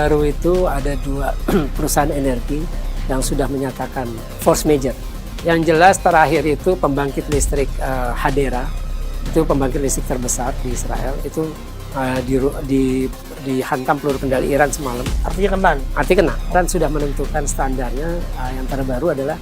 Baru itu ada 2 perusahaan energi yang sudah menyatakan force majeure. Yang jelas terakhir itu pembangkit listrik Hadera, itu pembangkit listrik terbesar di Israel, itu dihantam peluru kendali Iran semalam. Artinya kena? Artinya kena. Iran sudah menentukan standarnya, yang terbaru adalah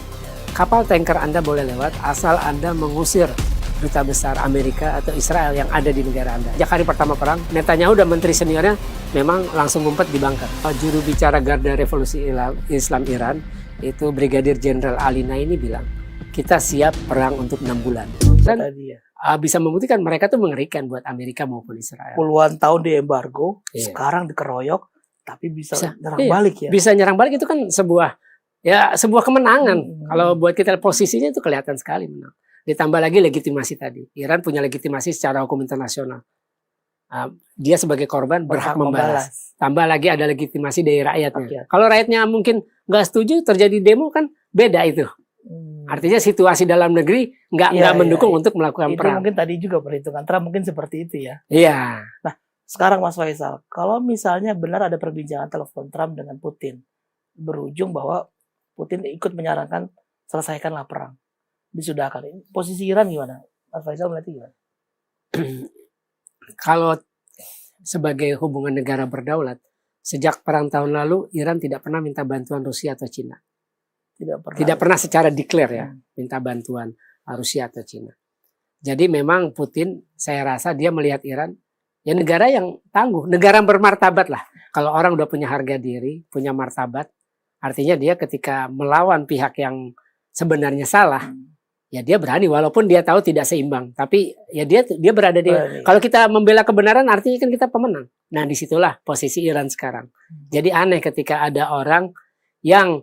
kapal tanker Anda boleh lewat asal Anda mengusir duta besar Amerika atau Israel yang ada di negara Anda. Sejak hari pertama perang, Netanyahu dan menteri seniornya memang langsung ngumpet di bunker. Juru bicara Garda Revolusi Islam Iran, itu Brigadir Jenderal Ali Naini bilang, kita siap perang untuk 6 bulan. Dan bisa membuktikan mereka tuh mengerikan buat Amerika maupun Israel. Puluhan tahun di embargo, sekarang dikeroyok, tapi bisa nyerang balik ya? Bisa nyerang balik, itu kan sebuah kemenangan. Kalau buat kita posisinya itu kelihatan sekali menang. Ditambah lagi legitimasi tadi. Iran punya legitimasi secara hukum internasional. Dia sebagai korban berhak membalas. Tambah lagi ada legitimasi dari rakyatnya. Kalau rakyatnya mungkin nggak setuju, terjadi demo kan beda itu. Artinya situasi dalam negeri nggak mendukung untuk melakukan perang. Itu mungkin tadi juga perhitungan Trump mungkin seperti itu ya. Iya. Nah sekarang Mas Faisal, kalau misalnya benar ada perbincangan telepon Trump dengan Putin, berujung bahwa Putin ikut menyarankan selesaikanlah perang, disudahkan. Posisi Iran gimana? Mas Faisal melihatnya gimana? Kalau sebagai hubungan negara berdaulat, sejak perang tahun lalu Iran tidak pernah minta bantuan Rusia atau Cina. Tidak pernah secara declare ya minta bantuan Rusia atau Cina. Jadi memang Putin, saya rasa dia melihat Iran ya negara yang tangguh, negara bermartabat lah. Kalau orang udah punya harga diri, punya martabat, artinya dia ketika melawan pihak yang sebenarnya salah, ya dia berani walaupun dia tahu tidak seimbang, tapi ya dia berada di. Kalau kita membela kebenaran artinya kan kita pemenang. Nah disitulah posisi Iran sekarang. Jadi aneh ketika ada orang yang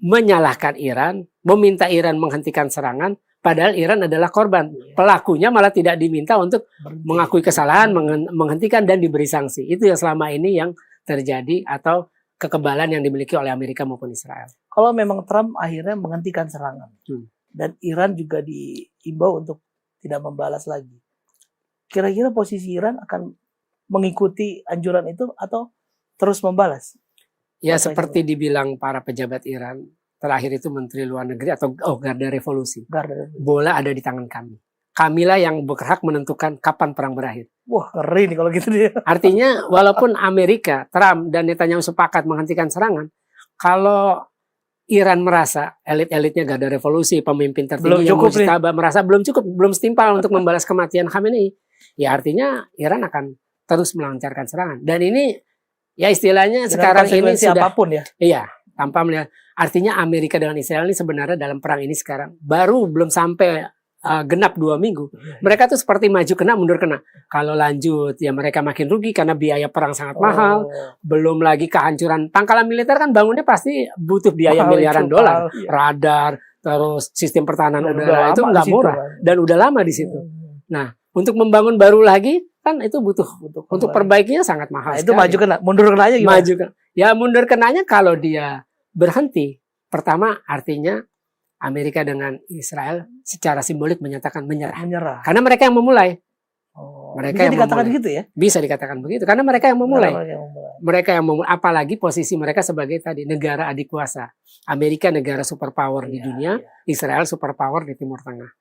menyalahkan Iran, meminta Iran menghentikan serangan, padahal Iran adalah korban. Pelakunya malah tidak diminta untuk mengakui kesalahan, menghentikan dan diberi sanksi. Itu yang selama ini yang terjadi atau kekebalan yang dimiliki oleh Amerika maupun Israel. Kalau memang Trump akhirnya menghentikan serangan dan Iran juga diimbau untuk tidak membalas lagi, kira-kira posisi Iran akan mengikuti anjuran itu atau terus membalas? Ya seperti dibilang para pejabat Iran, terakhir itu Menteri Luar Negeri atau Garda Revolusi. Bola ada di tangan kami. Kamilah yang berhak menentukan kapan perang berakhir. Wah, ngeri nih kalau gitu dia. Artinya walaupun Amerika, Trump dan Netanyahu sepakat menghentikan serangan, kalau Iran merasa elit-elitnya Garda Revolusi, pemimpin tertinggi yang merasa belum cukup, belum setimpal untuk membalas kematian Khamenei, ya artinya Iran akan terus melancarkan serangan. Dan ini ya istilahnya dengan sekarang ini sudah apapun ya. Iya, tanpa melihat. Artinya Amerika dengan Israel ini sebenarnya dalam perang ini sekarang baru belum sampai genap 2 minggu. Mereka tuh seperti maju kena mundur kena. Kalau lanjut ya mereka makin rugi karena biaya perang sangat mahal. Belum lagi kehancuran pangkalan militer kan bangunnya pasti butuh biaya miliaran dolar. Radar, terus sistem pertahanan udara itu nggak murah dan udah lama di situ. Nah, untuk membangun baru lagi kan itu butuh untuk perbaikinya sangat mahal. Itu maju kena, mundur kenanya gimana? Maju kena. Ya mundur kenanya kalau dia berhenti. Pertama artinya Amerika dengan Israel secara simbolik menyatakan menyerah. Karena mereka yang memulai. Mereka bisa dikatakan gitu ya? Bisa dikatakan begitu karena mereka yang memulai. Mereka yang memulai. Apalagi posisi mereka sebagai tadi negara adik kuasa. Amerika negara superpower di dunia, Israel superpower di Timur Tengah.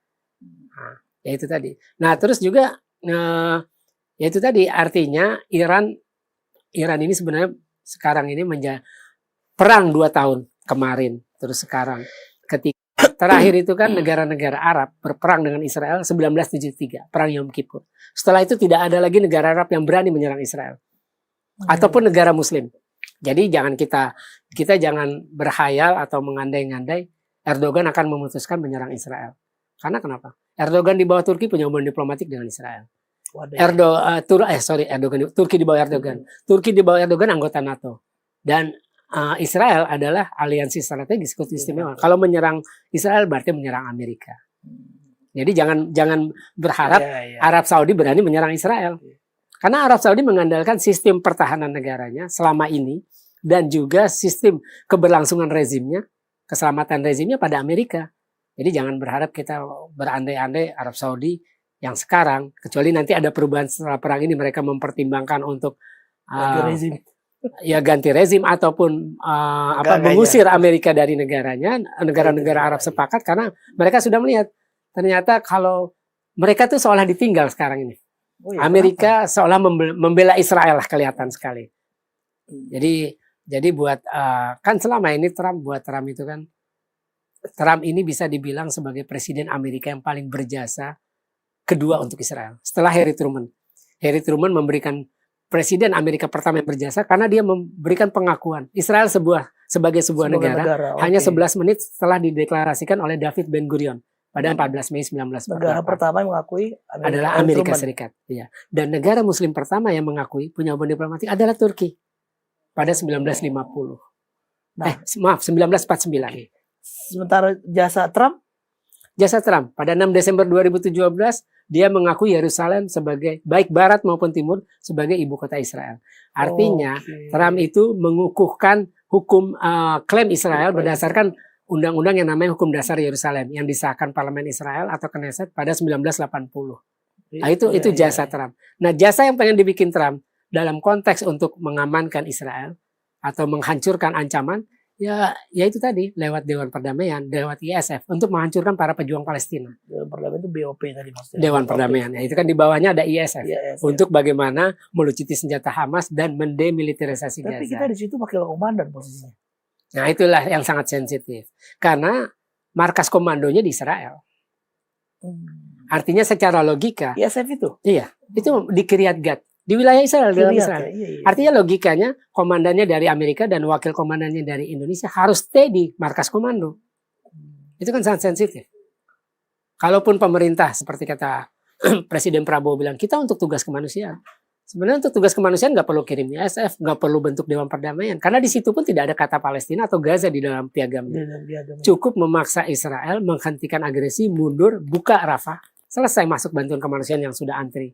Nah, ya itu tadi. Nah terus juga ya itu tadi artinya Iran ini sebenarnya sekarang ini menjadi perang 2 tahun kemarin terus sekarang ketika terakhir itu kan negara-negara Arab berperang dengan Israel 1973 perang Yom Kippur. Setelah itu tidak ada lagi negara Arab yang berani menyerang Israel ataupun negara Muslim. Jadi jangan kita jangan berkhayal atau mengandai-ngandai Erdogan akan memutuskan menyerang Israel. Karena kenapa? Erdogan di bawah Turki punya hubungan diplomatik dengan Israel. Turki di bawah Erdogan. Turki di bawah Erdogan anggota NATO. Dan Israel adalah aliansi strategis khusus istimewa. Kalau menyerang Israel berarti menyerang Amerika. Jadi jangan berharap Arab Saudi berani menyerang Israel. Karena Arab Saudi mengandalkan sistem pertahanan negaranya selama ini dan juga sistem keberlangsungan rezimnya, keselamatan rezimnya pada Amerika. Jadi jangan berharap kita berandai-andai Arab Saudi yang sekarang, kecuali nanti ada perubahan setelah perang ini mereka mempertimbangkan untuk rezim. Ya ganti rezim ataupun mengusir Amerika dari negaranya, negara-negara Arab sepakat karena mereka sudah melihat ternyata kalau mereka tuh seolah ditinggal sekarang ini. Amerika seolah membela Israel lah kelihatan sekali. Jadi buat kan selama ini Trump itu kan Trump ini bisa dibilang sebagai presiden Amerika yang paling berjasa kedua untuk Israel setelah Harry Truman. Harry Truman memberikan presiden Amerika pertama yang berjasa karena dia memberikan pengakuan Israel sebagai sebuah negara hanya 11 menit setelah dideklarasikan oleh David Ben-Gurion pada 14 Mei 1948. Negara pertama yang mengakui adalah Amerika Serikat. Ya. Dan negara Muslim pertama yang mengakui punya hubungan diplomatik adalah Turki pada 1950. Nah, 1949. Sementara jasa Trump pada 6 Desember 2017 dia mengakui Yerusalem sebagai baik barat maupun timur sebagai ibu kota Israel. Artinya Trump itu mengukuhkan hukum klaim Israel berdasarkan undang-undang yang namanya Hukum Dasar Yerusalem yang disahkan Parlemen Israel atau Knesset pada 1980. Nah itu jasa Trump. Nah jasa yang pengen dibikin Trump dalam konteks untuk mengamankan Israel atau menghancurkan ancaman ya itu tadi lewat Dewan Perdamaian, lewat ISF untuk menghancurkan para pejuang Palestina. Dewan Perdamaian itu BOP tadi maksudnya. Dewan Perdamaian, ya itu kan di bawahnya ada ISF untuk bagaimana melucuti senjata Hamas dan mendemilitarisasi Gaza. Tapi kita di situ wakil komandan posisinya. Nah itulah yang sangat sensitif karena markas komandonya di Israel. Artinya secara logika. ISF itu? Iya, itu di Kiryat Gat. Di wilayah Israel, dalam Israel. Iya. Artinya logikanya komandannya dari Amerika dan wakil komandannya dari Indonesia harus stay di markas komando. Itu kan sangat sensitif. Kalaupun pemerintah seperti kata Presiden Prabowo bilang kita untuk tugas kemanusiaan. Sebenarnya untuk tugas kemanusiaan nggak perlu kirim ISF, nggak perlu bentuk Dewan Perdamaian. Karena di situ pun tidak ada kata Palestina atau Gaza di dalam piagamnya. Cukup memaksa Israel menghentikan agresi, mundur, buka Rafah, selesai masuk bantuan kemanusiaan yang sudah antri.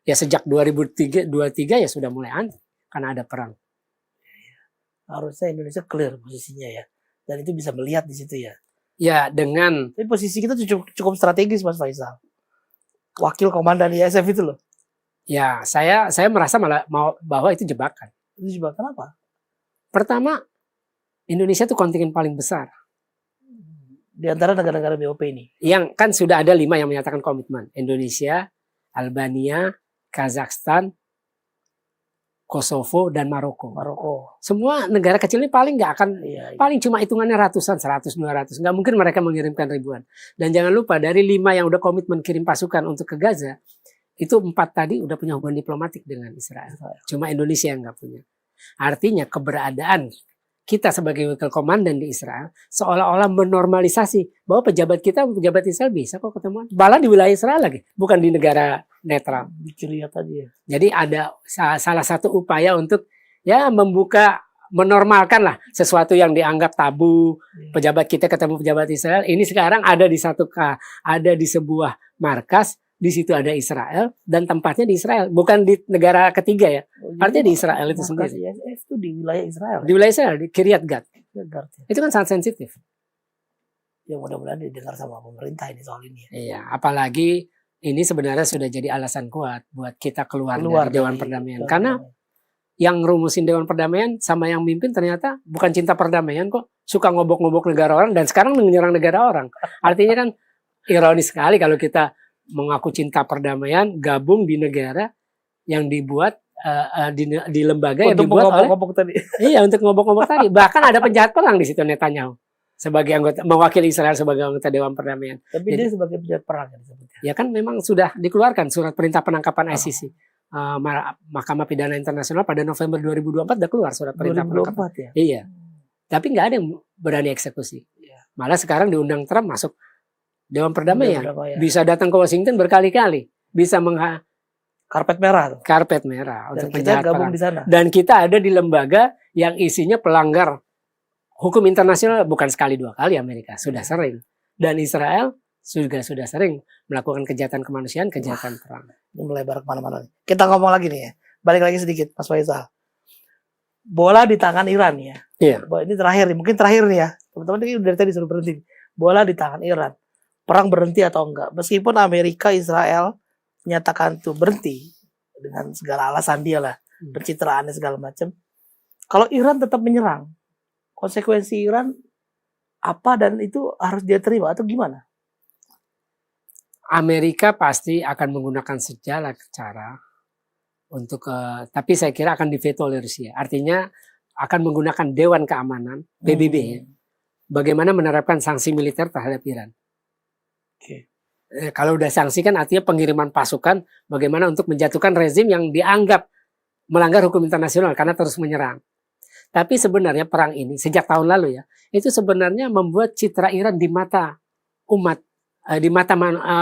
Ya sejak 2023 ya sudah mulai antri karena ada perang. Harusnya Indonesia clear posisinya ya. Dan itu bisa melihat di situ ya. Ya dengan. Tapi posisi kita cukup strategis Mas Faisal. Wakil komandan ISF itu loh. Ya saya merasa malah bahwa itu jebakan. Itu jebakan apa? Pertama Indonesia itu kontingen paling besar. Di antara negara-negara BOP ini. Yang kan sudah ada 5 yang menyatakan komitmen. Indonesia, Albania, Kazakhstan, Kosovo, dan Maroko. Semua negara kecil ini paling nggak akan, paling cuma hitungannya ratusan, 100, 200. Nggak mungkin mereka mengirimkan ribuan. Dan jangan lupa dari 5 yang udah komitmen kirim pasukan untuk ke Gaza, itu 4 tadi udah punya hubungan diplomatik dengan Israel. Cuma Indonesia yang nggak punya. Artinya keberadaan kita sebagai wakil komandan di Israel seolah-olah menormalisasi bahwa pejabat Israel bisa kok ketemuan. Bahkan di wilayah Israel lagi, bukan di negara netral. Dicuriat tadi ya. Jadi ada salah satu upaya untuk ya menormalkan lah sesuatu yang dianggap tabu. Pejabat kita ketemu pejabat Israel, ini sekarang ada di sebuah markas. Di situ ada Israel dan tempatnya di Israel, bukan di negara ketiga ya. Artinya di Israel itu sendiri. ISF itu di wilayah Israel. Di wilayah Israel, di Kiryat Gat. Itu kan sangat sensitif. Ya mudah-mudahan didengar sama pemerintah ini soal ini. Iya, apalagi ini sebenarnya sudah jadi alasan kuat buat kita keluar dari Dewan Perdamaian. Karena yang rumusin Dewan Perdamaian sama yang mimpin ternyata bukan cinta perdamaian kok, suka ngobok-ngobok negara orang dan sekarang menyerang negara orang. Artinya kan ironis sekali kalau kita mengaku cinta perdamaian, gabung di negara yang dibuat di lembaga yang dibuat ngobok-ngobok tadi. Iya, untuk ngobok-ngobok tadi. Bahkan ada penjahat perang di situ Netanyahu sebagai anggota mewakili Israel sebagai anggota Dewan Perdamaian. Tapi dia sebagai penjahat perang ya disebutnya. Ya kan memang sudah dikeluarkan surat perintah penangkapan ICC. Mahkamah Pidana Internasional pada November 2024 udah keluar surat perintah penangkapan. Ya? Iya. Tapi nggak ada yang berani eksekusi. Malah sekarang diundang Trump masuk Dewan Perdamaian. Bisa datang ke Washington berkali-kali. Bisa karpet merah. Karpet merah untuk penjahat perang. Di sana. Dan kita ada di lembaga yang isinya pelanggar hukum internasional bukan sekali 2 kali Amerika. Sudah sering. Dan Israel sudah sering melakukan kejahatan kemanusiaan, kejahatan perang. Ini melebar kemana-mana. Kita ngomong lagi nih ya. Balik lagi sedikit Mas Faisal. Bola di tangan Iran ya. Iya. Ini terakhir nih. Mungkin terakhir nih ya. Teman-teman ini dari tadi suruh berhenti. Bola di tangan Iran. Perang berhenti atau enggak. Meskipun Amerika, Israel menyatakan itu berhenti. dengan segala alasan dia lah, pencitraannya segala macam. Kalau Iran tetap menyerang, konsekuensi Iran apa dan itu harus dia terima atau gimana? Amerika pasti akan menggunakan segala cara untuk, tapi saya kira akan diveto oleh Rusia. Artinya akan menggunakan Dewan Keamanan PBB ya, bagaimana menerapkan sanksi militer terhadap Iran. Okay. Kalau udah sanksi kan artinya pengiriman pasukan, bagaimana untuk menjatuhkan rezim yang dianggap melanggar hukum internasional karena terus menyerang. Tapi sebenarnya perang ini sejak tahun lalu ya, itu sebenarnya membuat citra Iran di mata umat, di mata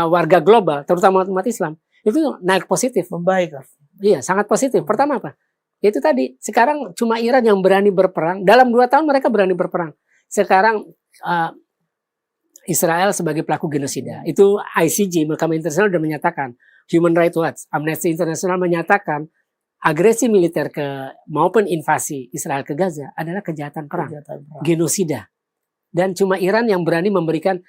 warga global, terutama umat Islam, itu naik positif. Membaik. Iya, sangat positif. Pertama apa? Itu tadi, sekarang cuma Iran yang berani berperang. Dalam 2 tahun mereka berani berperang. Sekarang Israel sebagai pelaku genosida. Itu ICJ, Mahkamah Internasional sudah menyatakan. Human Rights Watch, Amnesty International menyatakan agresi militer maupun invasi Israel ke Gaza adalah kejahatan perang. Genosida. Dan cuma Iran yang berani memberikan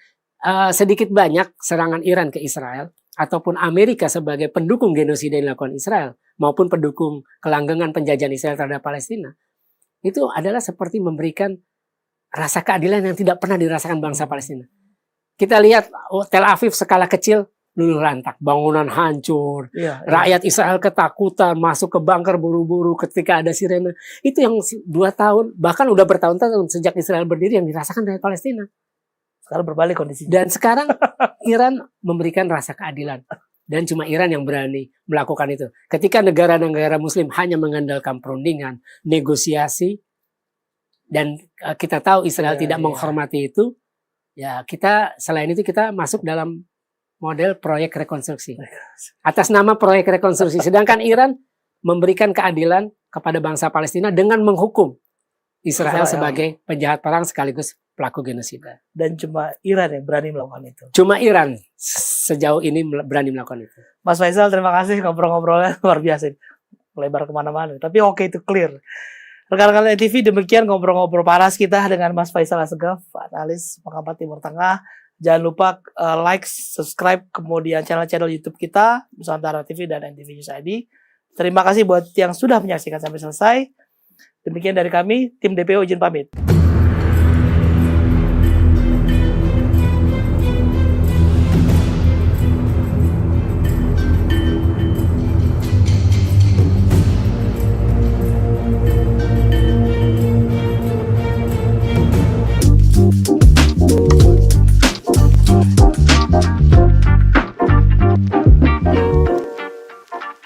sedikit banyak serangan Iran ke Israel, ataupun Amerika sebagai pendukung genosida yang dilakukan Israel, maupun pendukung kelanggengan penjajahan Israel terhadap Palestina. Itu adalah seperti memberikan rasa keadilan yang tidak pernah dirasakan bangsa Palestina. Kita lihat Tel Aviv skala kecil, luluh lantak, bangunan hancur, rakyat Israel ketakutan, masuk ke bunker buru-buru ketika ada sirene. Itu yang 2 tahun, bahkan udah bertahun-tahun sejak Israel berdiri yang dirasakan dari Palestina. Sekarang berbalik kondisinya. Dan sekarang Iran memberikan rasa keadilan. Dan cuma Iran yang berani melakukan itu. Ketika negara-negara muslim hanya mengandalkan perundingan, negosiasi, dan kita tahu Israel tidak menghormati itu, ya kita selain itu kita masuk dalam model proyek rekonstruksi. Atas nama proyek rekonstruksi. Sedangkan Iran memberikan keadilan kepada bangsa Palestina dengan menghukum Israel sebagai penjahat perang sekaligus pelaku genosida. Dan cuma Iran yang berani melakukan itu. Cuma Iran sejauh ini berani melakukan itu. Mas Faisal, terima kasih ngobrol-ngobrolnya luar biasa. Melebar kemana-mana. Tapi oke, itu clear. Rekan-rekan TV, demikian ngobrol-ngobrol panas kita dengan Mas Faisal Assegaf, analis pengamat Timur Tengah. Jangan lupa like, subscribe, kemudian channel-channel YouTube kita, Nusantara TV dan NTV News ID. Terima kasih buat yang sudah menyaksikan sampai selesai. Demikian dari kami, tim DPO izin pamit.